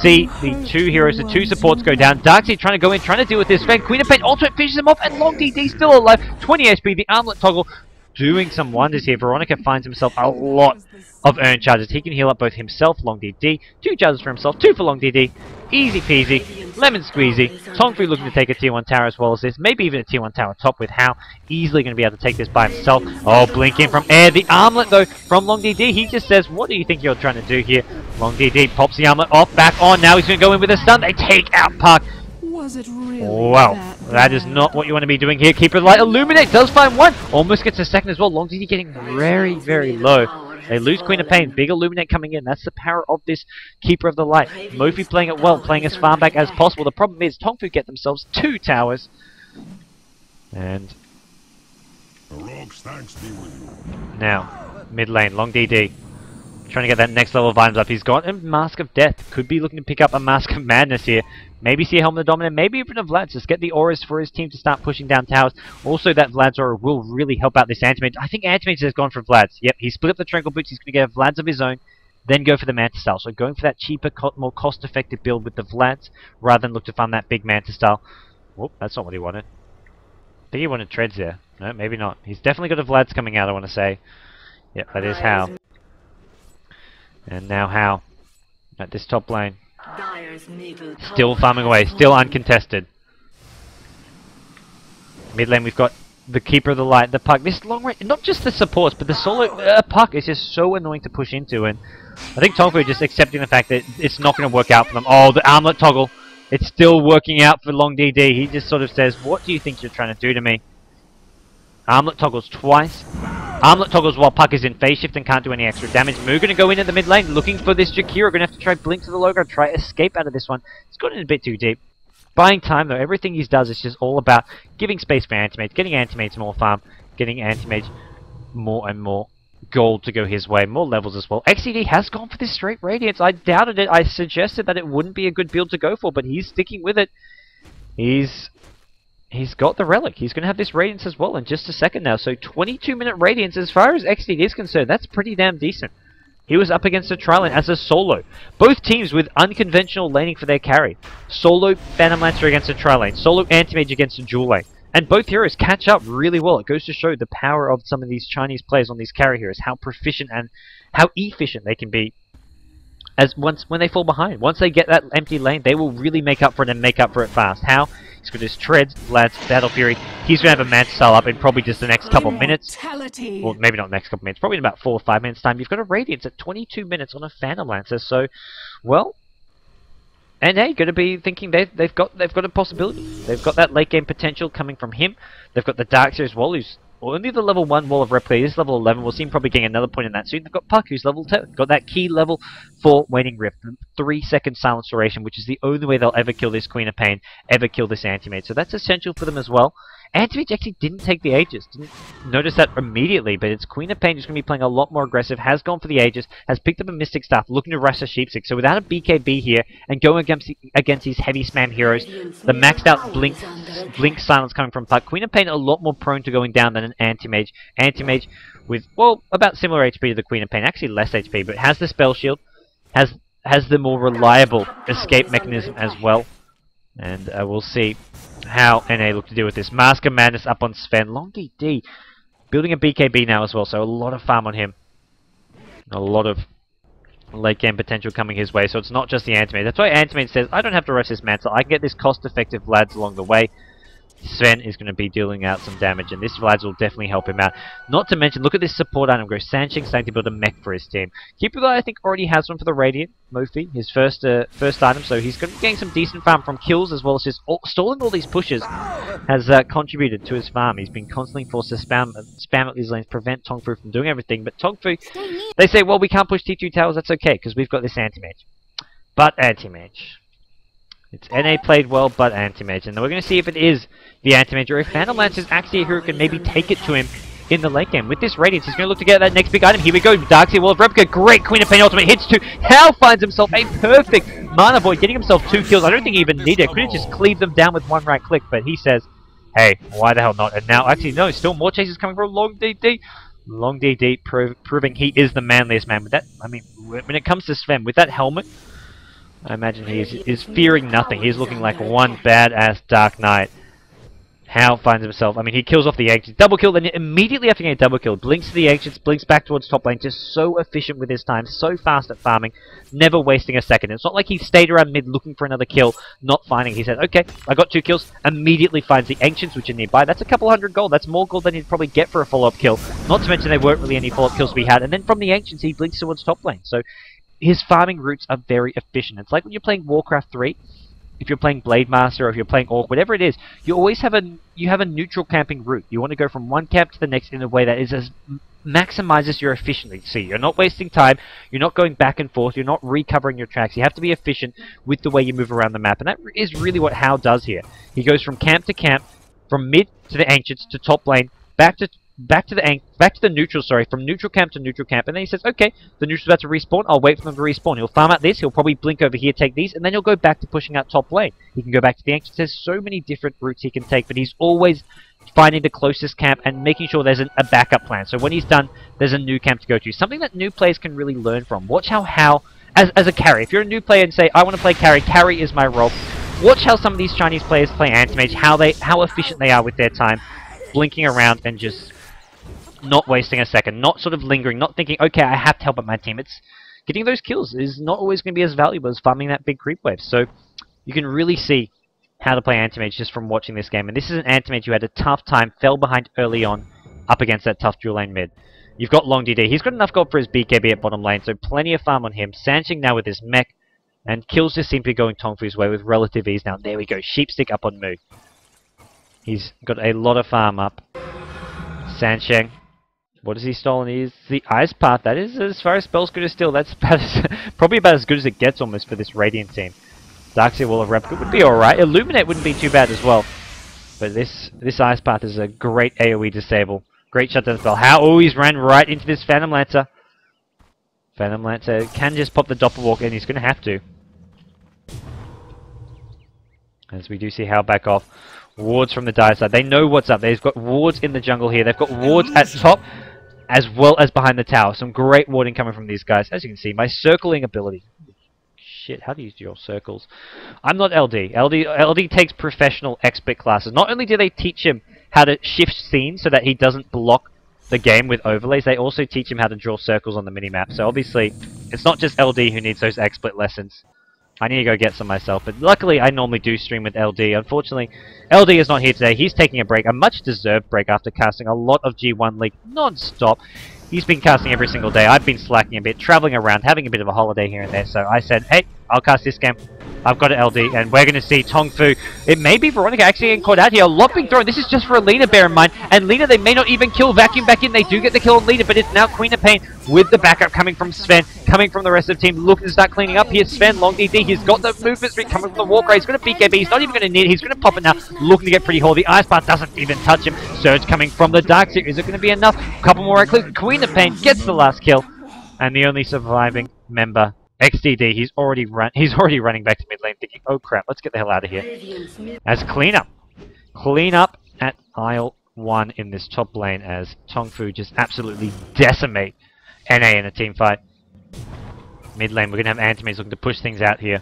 see the 2 heroes, the 2 supports go down. Darkseid trying to go in, trying to deal with this. Sven, Queen of Pain ultimate finishes him off, and Long DD still alive. 20 HP, the armlet toggle doing some wonders here. Veronica finds himself a lot of Urn charges. He can heal up both himself, Long DD, 2 charges for himself, 2 for Long DD. Easy peasy, lemon squeezy. Tongfu looking to take a tier 1 tower as well as this. Maybe even a tier 1 tower top with How. Easily going to be able to take this by himself. Oh, blinking from air. The armlet though from Long DD. He just says, what do you think you're trying to do here? Long DD pops the armlet off, back on. Now he's going to go in with a stun. They take out Park. Was it really wow, that is not what you want to be doing here. Keeper of the Light, Illuminate does find 1. Almost gets a second as well. Long DD getting very, very low. They lose Queen of Pain. Big Illuminate coming in. That's the power of this Keeper of the Light. Mofi playing it well, playing as far back as possible. The problem is Tongfu get themselves 2 towers. And now, mid lane, Long DD. Trying to get that next level of items up. He's got a Mask of Death. Could be looking to pick up a Mask of Madness here. Maybe see a Helm of the Dominant. Maybe even a Vlad's. Just get the auras for his team to start pushing down towers. Also, that Vlad's aura will really help out this Anti-Mage. I think Anti-Mage has gone for Vlad's. Yep, he split up the Tranquil Boots. He's going to get a Vlad's of his own. Then go for the Manta Style. So going for that cheaper, more cost-effective build with the Vlad's rather than look to farm that big Manta Style. Whoop, that's not what he wanted. I think he wanted Treads there. No, maybe not. He's definitely got a Vlad's coming out, I want to say. Yep, that is How. And now How at this top lane. Still farming away, still uncontested. Mid lane we've got the Keeper of the Light, the Puck. This long range, not just the supports, but the solo Puck is just so annoying to push into. And I think Tongfu are just accepting the fact that it's not going to work out for them. Oh, the armlet toggle. It's still working out for Long DD. He just sort of says, what do you think you're trying to do to me? Armlet toggles twice. Armlet toggles while Puck is in phase shift and can't do any extra damage. Moo going to go in at the mid lane, looking for this Jakiro. Going to have to try blink to the logo, try escape out of this one. It's gotten a bit too deep. Buying time though, everything he does is just all about giving space for Anti-Mage, getting Anti-Mage more farm, getting Anti-Mage more and more gold to go his way, more levels as well. XCD has gone for this straight Radiance. I doubted it. I suggested that it wouldn't be a good build to go for, but he's sticking with it. He's got the Relic. He's going to have this Radiance as well in just a second now. So 22-minute Radiance, as far as XCD is concerned, that's pretty damn decent. He was up against a Trilane as a solo. Both teams with unconventional laning for their carry. Solo Phantom Lancer against a Trilane. Solo Anti-Mage against a dual lane. And both heroes catch up really well. It goes to show the power of some of these Chinese players on these carry heroes, how proficient and how efficient they can be when they fall behind. Once they get that empty lane, they will really make up for it and make up for it fast. How? He's got his treads, Vlad's Battle Fury. He's going to have a Manta style up in probably just the next couple of minutes. Well, maybe not next couple of minutes, probably in about 4 or 5 minutes time. You've got a Radiance at 22 minutes on a Phantom Lancer, so, well, and hey, going to be thinking they've got a possibility. They've got that late game potential coming from him. They've got the Darkseer as well, who's only the level 1 Wall of Replay. This level 11. We'll see him probably getting another point in that soon. They've got Puck, who's level 10. Got that key level 4 Waning Rift. 3-second silence duration, which is the only way they'll ever kill this Queen of Pain, ever kill this Anti-Mage. So that's essential for them as well. Anti-Mage actually didn't take the Aegis. Didn't notice that immediately, but it's Queen of Pain who's going to be playing a lot more aggressive, has gone for the Aegis, has picked up a Mystic Staff, looking to rush a Sheepstick. So without a BKB here, and going against these heavy spam heroes, the maxed out Blink Silence coming from Puck, Queen of Pain a lot more prone to going down than an Anti-Mage. Anti-Mage with, well, about similar HP to the Queen of Pain, actually less HP, but has the Spell Shield, has the more reliable escape mechanism as well. And we'll see how NA look to deal with this. Mask of Madness up on Sven. Long DD. Building a BKB now as well, so a lot of farm on him. A lot of late game potential coming his way, so it's not just the Anti-Mage. That's why Anti-Mage says, I don't have to rush this Mantle. I can get this cost-effective Vlads along the way. Sven is going to be dealing out some damage, and this Vlads will definitely help him out. Not to mention, look at this support item. Go Sansheng starting to build a mech for his team. Keeper I think already has one for the Radiant, Mofi, his first item, so he's going to be getting some decent farm from kills as well as just stalling all these pushes has contributed to his farm. He's been constantly forced to spam at these lanes, prevent Tongfu from doing everything, but Tongfu, they say, well, we can't push T2 towers, that's okay, because we've got this Anti-Mage. But Anti-Mage. It's NA played well, but Anti-Mage. And then we're going to see if it is the Anti-Mage, or if Phantom Lance is actually a hero who can maybe take it to him in the late game. With this Radiance, he's going to look to get that next big item. Here we go, Darkseer, Wall of Replica, great Queen of Pain ultimate, hits 2. Hal finds himself a perfect Mana Void, getting himself 2 kills. I don't think he even needed it. Could have just cleaved them down with one right click, but he says, hey, why the hell not? And now, actually, no, still more chases coming from Long DD. Long DD proving he is the manliest man. With that, I mean, when it comes to Sven, with that helmet, I imagine he is fearing nothing. He's looking like one badass Dark Knight. Hal finds himself, I mean, he kills off the Ancients. Double kill, then immediately after getting a double kill, blinks to the Ancients, blinks back towards top lane. Just so efficient with his time, so fast at farming, never wasting a second. It's not like he stayed around mid looking for another kill, not finding. He said, okay, I got 2 kills, immediately finds the Ancients, which are nearby. That's a couple hundred gold. That's more gold than he'd probably get for a follow-up kill. Not to mention there weren't really any follow-up kills to be had. And then from the Ancients, he blinks towards top lane. So his farming routes are very efficient. It's like when you're playing Warcraft 3, if you're playing Blade Master or if you're playing Orc, whatever it is, you always have a neutral camping route. You want to go from one camp to the next in a way that maximizes your efficiency. You're not wasting time, you're not going back and forth, you're not recovering your tracks. You have to be efficient with the way you move around the map, and that is really what Hal does here. He goes from camp to camp, from mid to the Ancients to top lane, back to the neutral, sorry, from neutral camp to neutral camp, and then he says, okay, the neutral's about to respawn, I'll wait for them to respawn. He'll farm out this, he'll probably blink over here, take these, and then he'll go back to pushing out top lane. He can go back to the Ancients. There's so many different routes he can take, but he's always finding the closest camp and making sure there's a backup plan. So when he's done, there's a new camp to go to. Something that new players can really learn from. Watch how as a carry, if you're a new player and say, I want to play carry is my role, watch how some of these Chinese players play Anti-Mage, how efficient they are with their time, blinking around and just not wasting a second, not sort of lingering, not thinking, okay, I have to help out my team. It's getting those kills is not always going to be as valuable as farming that big creep wave. So you can really see how to play Anti-Mage just from watching this game. And this is an Anti-Mage who had a tough time, fell behind early on, up against that tough dual lane mid. You've got Long DD. He's got enough gold for his BKB at bottom lane, so plenty of farm on him. Sansheng now with his mech, and kills just seem to be going Tongfu's way with relative ease. Now there we go, Sheepstick up on Moo. He's got a lot of farm up. Sansheng. What has he stolen? He's the Ice Path. That is, as far as spells good as still, that's probably about as good as it gets almost for this Radiant team. Darkseer Wall of Replica would be alright. Illuminate wouldn't be too bad as well. But this Ice Path is a great AoE disable. Great shutdown spell. How? Oh, he's ran right into this Phantom Lancer. Phantom Lancer can just pop the Doppelwalk, and he's going to have to. As we do see Hal back off. Wards from the Dire side. They know what's up. They've got wards in the jungle here. They've got wards at top, as well as behind the tower. Some great warding coming from these guys. As you can see, my circling ability. shit, how do you draw circles? I'm not LD. LD takes professional expert classes. Not only do they teach him how to shift scenes so that he doesn't block the game with overlays, they also teach him how to draw circles on the minimap. So obviously, it's not just LD who needs those expert lessons. I need to go get some myself, but luckily I normally do stream with LD. Unfortunately, LD is not here today. He's taking a break, a much-deserved break after casting a lot of G1 League non-stop. He's been casting every single day. I've been slacking a bit, traveling around, having a bit of a holiday here and there. So I said, hey, I'll cast this game. I've got an LD, and we're going to see Tongfu. It may be Veronica actually getting caught out here. A lot being thrown. This is just for Alina, bear in mind. And Lina, they may not even kill. Vacuum back in. They do get the kill on Lina, but it's now Queen of Pain with the backup coming from Sven, coming from the rest of the team. Looking to start cleaning up here. Sven, long DD. He's got the movement speed coming from the Warcry. He's going to BKB. He's not even going to need it. He's going to pop it now. Looking to get pretty holy. The Ice Path doesn't even touch him. Surge coming from the Dark Seer. Is it going to be enough? Couple more right clicks. Queen of Pain gets the last kill. And the only surviving member, XDD, he's already running back to mid lane thinking, oh crap, let's get the hell out of here. As cleanup at aisle 1 in this top lane as Tongfu just absolutely decimate NA in a team fight. Mid lane, we're going to have Anti-Mage looking to push things out here.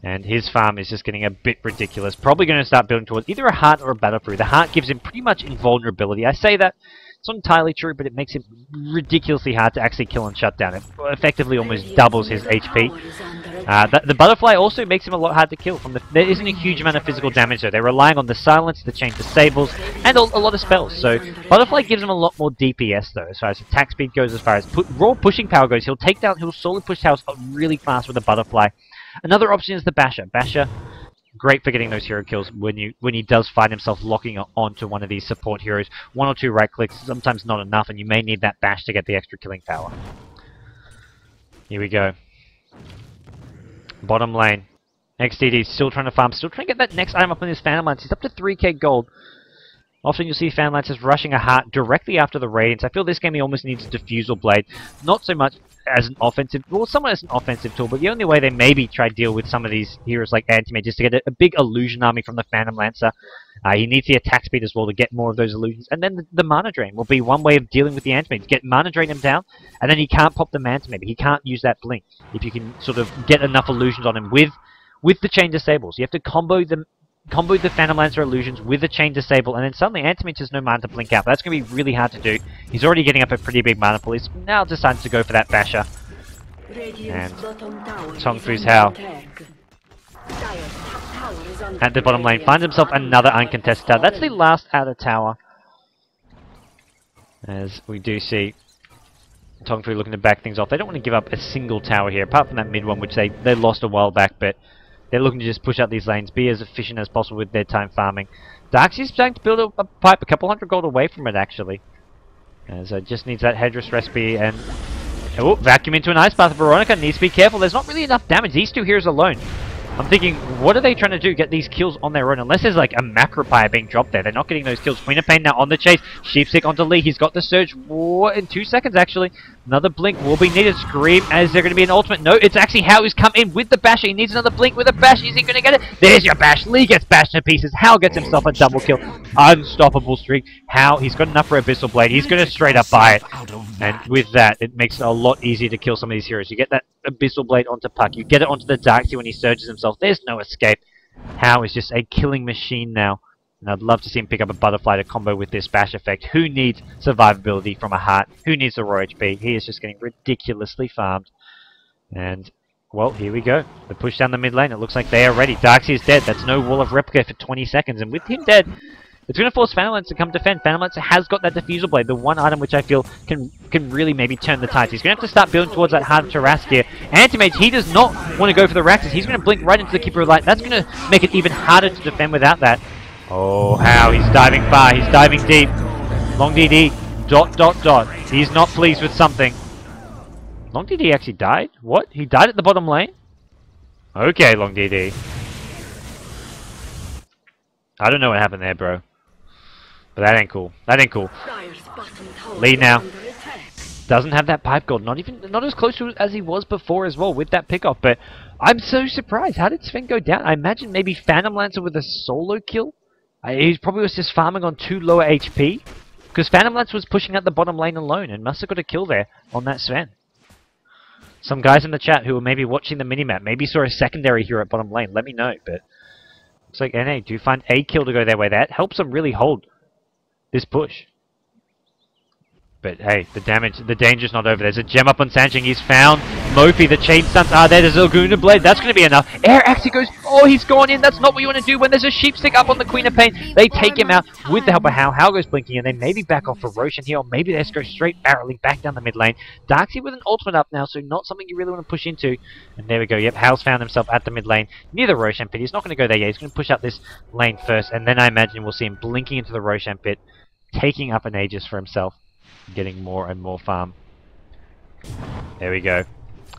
And his farm is just getting a bit ridiculous. Probably going to start building towards either a heart or a battle brew. The heart gives him pretty much invulnerability. I say that, it's not entirely true, but it makes it ridiculously hard to actually kill and shut down. It effectively almost doubles his HP. The butterfly also makes him a lot hard to kill. There isn't a huge amount of physical damage though. They're relying on the silence, the chain disables, and a lot of spells. So butterfly gives him a lot more DPS though, as far as attack speed goes, as far as raw pushing power goes. He'll solo push towers really fast with a butterfly. Another option is the Basher. Basher, great for getting those hero kills when he does find himself locking onto one of these support heroes. 1 or 2 right clicks, sometimes not enough, and you may need that bash to get the extra killing power. Here we go. Bottom lane. XDD is still trying to farm, still trying to get that next item up on his Phantom Lance. He's up to 3k gold. Often you'll see Phantom Lances rushing a heart directly after the Radiance. I feel this game he almost needs a Diffusal Blade. Not so much as an offensive, well, somewhat as an offensive tool, but the only way they maybe try to deal with some of these heroes like Anti-Mage is to get a big illusion army from the Phantom Lancer. He needs the attack speed as well to get more of those illusions, and then the mana drain will be one way of dealing with the Anti-Mage. Get mana drain him down, and then he can't pop the Manta maybe. He can't use that blink. If you can sort of get enough illusions on him with the chain disables, you have to combo the Phantom Lancer illusions with the chain disable, and then suddenly Anti-Mage has no mana to blink out. But that's going to be really hard to do. He's already getting up a pretty big mana pool. He's now decided to go for that Basher. And Tongfu's How at the bottom lane finds himself another uncontested tower. That's the last outer tower. As we do see Tongfu looking to back things off. They don't want to give up a single tower here, apart from that mid one, which they lost a while back, but they're looking to just push out these lanes, be as efficient as possible with their time farming. Darkseer's starting to build a pipe a couple hundred gold away from it, actually. As it just needs that Headress recipe and... oh, vacuum into an Ice Path. Veronica needs to be careful. There's not really enough damage. These 2 heroes alone. I'm thinking, what are they trying to do? Get these kills on their own? Unless there's like a macro pyre being dropped there. They're not getting those kills. Queen of Pain now on the chase. Sheepstick onto Lee. He's got the Surge. Whoa, in 2 seconds, actually. Another blink will be needed. Scream as they're going to be an ultimate. No, it's actually How who's come in with the bash. He needs another blink with a bash. Is he going to get it? There's your bash. Lee gets bashed to pieces. How gets himself a double kill. Unstoppable streak. How, he's got enough for Abyssal Blade. He's going to straight up buy it. And with that, it makes it a lot easier to kill some of these heroes. You get that Abyssal Blade onto Puck. You get it onto the Dark Seer when he surges himself. There's no escape. How is just a killing machine now. And I'd love to see him pick up a Butterfly to combo with this bash effect. Who needs survivability from a heart? Who needs the raw HP? He is just getting ridiculously farmed. And, well, here we go. The push down the mid lane. It looks like they are ready. Darkseer's dead. That's no Wall of Replica for 20 seconds. And with him dead, it's going to force Phantom Lancer to come defend. Phantom Lancer has got that Diffusal Blade, the one item which I feel can really maybe turn the tides. He's going to have to start building towards that Heart of Tarrasque here. Anti-Mage, he does not want to go for the Raxus. He's going to blink right into the Keeper of Light. That's going to make it even harder to defend without that. Oh, How, he's diving far. He's diving deep. Long DD. ... He's not pleased with something. Long DD actually died? What? He died at the bottom lane? Okay, Long DD. I don't know what happened there, bro. But that ain't cool. That ain't cool. Lead now. Doesn't have that pipe gold. Not as close to as he was before as well with that pickoff. But I'm so surprised. How did Sven go down? I imagine maybe Phantom Lancer with a solo kill. He probably was just farming on 2 lower HP. Because Phantom Lancer was pushing out the bottom lane alone and must have got a kill there on that Sven. Some guys in the chat who were maybe watching the minimap, maybe saw a secondary here at bottom lane, let me know, but looks like NA do find a kill to go their way. That helps them really hold this push. But hey, the danger's not over. There's a gem up on Sancheng. He's found Mofi. The chain stunts are there. There's a Laguna Blade. That's going to be enough. Air actually goes. Oh, he's gone in. That's not what you want to do when there's a sheep stick up on the Queen of Pain. They take him out with the help of Hao. Hao goes blinking, and they maybe back off for Roshan here, or maybe they just go straight barreling back down the mid lane. Darkseid with an ultimate up now, so not something you really want to push into. And there we go. Yep, Hao's found himself at the mid lane near the Roshan pit. He's not going to go there yet. He's going to push up this lane first, and then I imagine we'll see him blinking into the Roshan pit, taking up an Aegis for himself, getting more and more farm. There we go.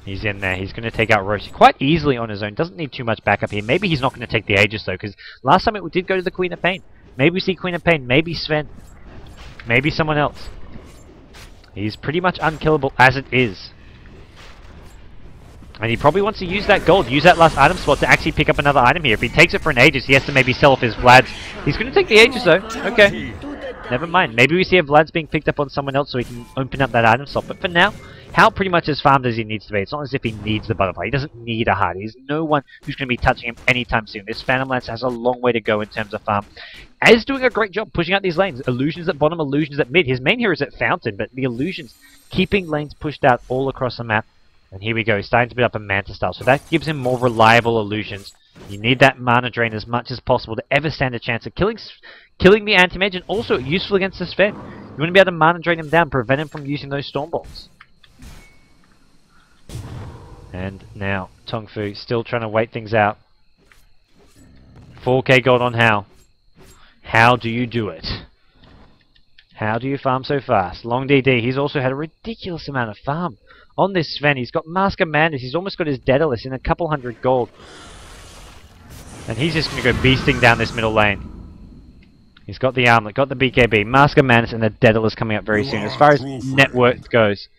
He's in there. He's going to take out Roshi quite easily on his own. Doesn't need too much backup here. Maybe he's not going to take the Aegis though, because last time it did go to the Queen of Pain. Maybe we see Queen of Pain. Maybe Sven. Maybe someone else. He's pretty much unkillable as it is. And he probably wants to use that gold, use that last item slot to actually pick up another item here. If he takes it for an Aegis, he has to maybe sell off his Vlads. He's going to take the Aegis though. Okay. Never mind. Maybe we see a Vlad's being picked up on someone else so he can open up that item slot. But for now, Hao pretty much as farmed as he needs to be. It's not as if he needs the butterfly. He doesn't need a heart. He's no one who's going to be touching him anytime soon. This Phantom Lance has a long way to go in terms of farm. Az doing a great job pushing out these lanes. Illusions at bottom, illusions at mid. His main hero is at Fountain, but the illusions keeping lanes pushed out all across the map. And here we go. He's starting to build up a Manta style. So that gives him more reliable illusions. You need that mana drain as much as possible to ever stand a chance of killing the Anti-Mage, and also useful against the Sven. You want to be able to mana drain him down, prevent him from using those Storm Bolts. And now, Tongfu still trying to wait things out. 4k gold on Hao. How do you do it? How do you farm so fast? Long DD, he's also had a ridiculous amount of farm on this Sven. He's got Mask of Madness, he's almost got his Daedalus in a couple hundred gold. And he's just going to go beasting down this middle lane. He's got the Armlet, got the BKB, Mask of Madness, and the Daedalus coming up very soon. As far as net worth goes,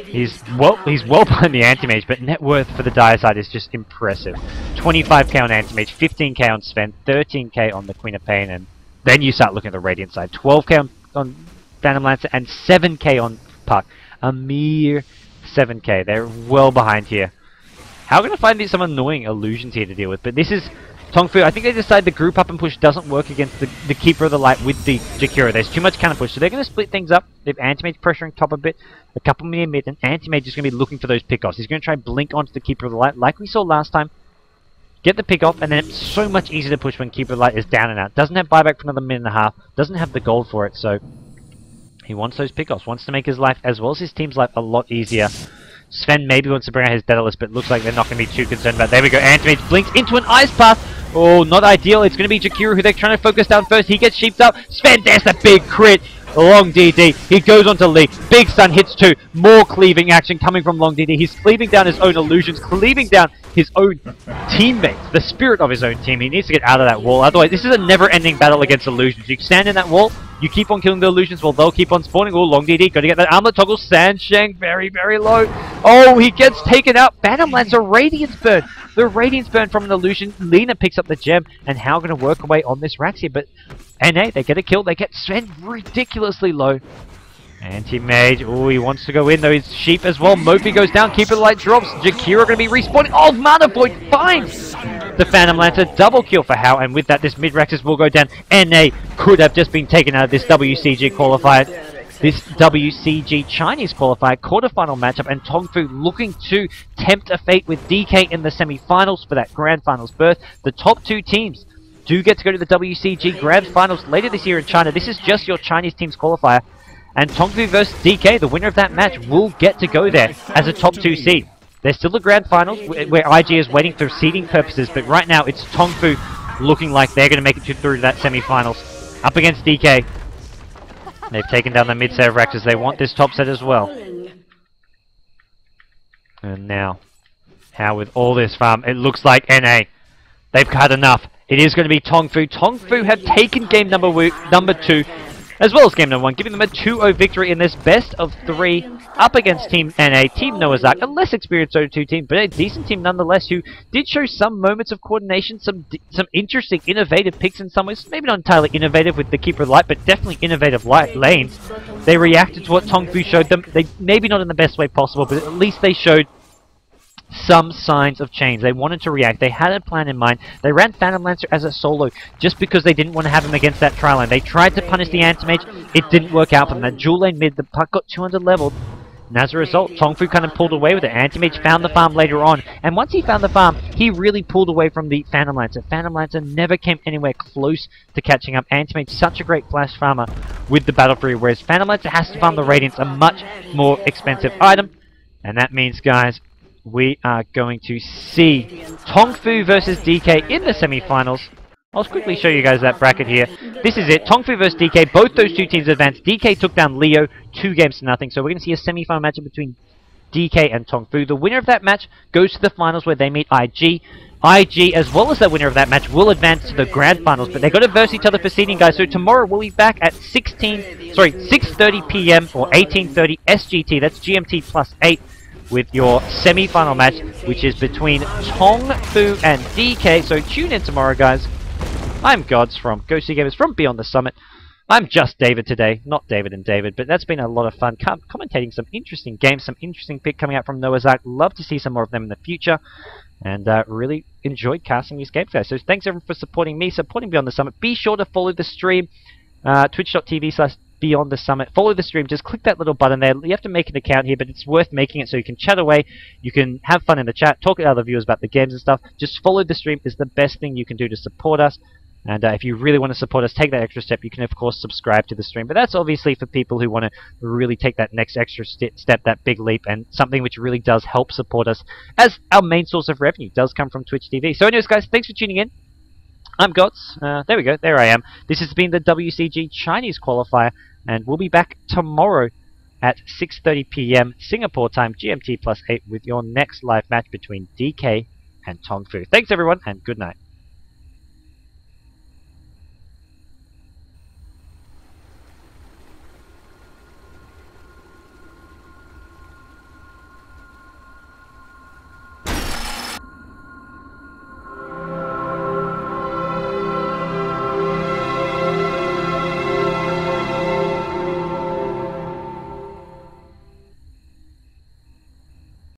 he's well behind the Anti-Mage, but net worth for the dire side is just impressive. 25k on Anti-Mage, 15k on Sven, 13k on the Queen of Pain, and then you start looking at the Radiant side. 12k on Phantom Lancer, and 7k on Puck. A mere 7k. They're well behind here. How are we going to find some annoying illusions here to deal with? But this is Tongfu. I think they decided the group up and push doesn't work against the Keeper of the Light with the Jakiro. There's too much counter push, so they're going to split things up. They have Anti-Mage pressuring top a bit, a couple near mid, and Anti-Mage is going to be looking for those pickoffs. He's going to try and blink onto the Keeper of the Light, like we saw last time. Get the pickoff, and then it's so much easier to push when Keeper of the Light is down and out. Doesn't have buyback for another minute and a half, doesn't have the gold for it, so he wants those pickoffs, wants to make his life, as well as his team's life, a lot easier. Sven maybe wants to bring out his Daedalus, but looks like they're not going to be too concerned about it. There we go, Anti-Mage blinks into an Ice Path. Oh, not ideal. It's going to be Jakiro who they're trying to focus down first. He gets sheeped up. Sven, there's the big crit. Long DD. He goes on to Lee. Big Stun hits 2. More cleaving action coming from Long DD. He's cleaving down his own illusions, cleaving down his own teammates, the spirit of his own team. He needs to get out of that wall. Otherwise, this is a never-ending battle against illusions. You stand in that wall, you keep on killing the illusions while they'll keep on spawning. Oh, Long DD, got to get that armlet toggle. Sansheng, very, very low. Oh, he gets taken out. Phantom lands a Radiance Burn. The Radiance Burn from an illusion. Lina picks up the gem, and Hao going to work away on this Rax here, but NA, they get a kill. They get Sven ridiculously low. Anti-Mage, oh, he wants to go in though. He's sheep as well. Mofi goes down. Keeper of the Light drops. Jakiro going to be respawning. Oh, Mana Void finds the Phantom Lancer. Double kill for Hao, and with that, this mid-Raxus will go down. NA could have just been taken out of this WCG qualifier. This WCG Chinese qualifier quarterfinal matchup, and Tongfu looking to tempt a fate with DK in the semi-finals for that grand finals berth. The top 2 teams do get to go to the WCG Grand Finals later this year in China. This is just your Chinese team's qualifier. And Tongfu versus DK, the winner of that match, will get to go there as a top 2 seed. There's still the Grand Finals where IG is waiting for seeding purposes, but right now it's Tongfu looking like they're going to make it through to that semi-finals. Up against DK. They've taken down the mid-set of Raxus. They want this top set as well. And now, how with all this farm, it looks like NA, they've had enough. It is going to be Tongfu. Tongfu have taken game number 2, as well as game number 1, giving them a 2-0 victory in this best of 3 up against Team NA, Team Noah's Ark, a less experienced O2 team, but a decent team nonetheless, who did show some moments of coordination, some interesting, innovative picks in some ways. Maybe not entirely innovative with the Keeper of the Light, but definitely innovative lanes. They reacted to what Tongfu showed them. They maybe not in the best way possible, but at least they showed some signs of change. They wanted to react. They had a plan in mind. They ran Phantom Lancer as a solo just because they didn't want to have him against that tri lane. They tried to punish the Anti-Mage. It didn't work out for them. That dual lane mid, the puck got 200 leveled. And as a result, Tongfu kind of pulled away with it. Anti-Mage found the farm later on. And once he found the farm, he really pulled away from the Phantom Lancer. Phantom Lancer never came anywhere close to catching up. Anti-Mage, such a great flash farmer with the Battle Fury, whereas Phantom Lancer has to farm the Radiance, a much more expensive item. And that means, guys, we are going to see Tongfu versus DK in the semi-finals. I'll quickly show you guys that bracket here. This is it. Tongfu versus DK. Both those two teams advanced. DK took down Leo 2-0. So we're going to see a semi-final matchup between DK and Tongfu. The winner of that match goes to the finals where they meet IG. IG, as well as the winner of that match, will advance to the grand finals. But they've got to verse each other for seeding, guys. So tomorrow we'll be back at 6:30 p.m. or 18:30 SGT. That's GMT plus 8. With your semi-final match, which is between Tongfu and DK. So tune in tomorrow, guys. I'm GoDz from GoDz Gamers from Beyond the Summit. I'm just David today, not David and David, but that's been a lot of fun commentating some interesting games, some interesting pick coming out from Noah's Ark. Love to see some more of them in the future, and really enjoyed casting these games, guys. So thanks everyone for supporting me, supporting Beyond the Summit. Be sure to follow the stream, twitch.tv/Beyond the Summit. Follow the stream, just click that little button there. You have to make an account here, but it's worth making it so you can chat away, you can have fun in the chat, talk to other viewers about the games and stuff. Just follow the stream is the best thing you can do to support us. And if you really want to support us, take that extra step, you can of course subscribe to the stream. But that's obviously for people who want to really take that next extra step, that big leap, and something which really does help support us, as our main source of revenue does come from Twitch TV. So anyways, guys, thanks for tuning in. I'm GoDz. There we go. There I am. This has been the WCG Chinese Qualifier, and we'll be back tomorrow at 6:30 p.m. Singapore time, GMT plus 8, with your next live match between DK and Tongfu. Thanks, everyone, and good night.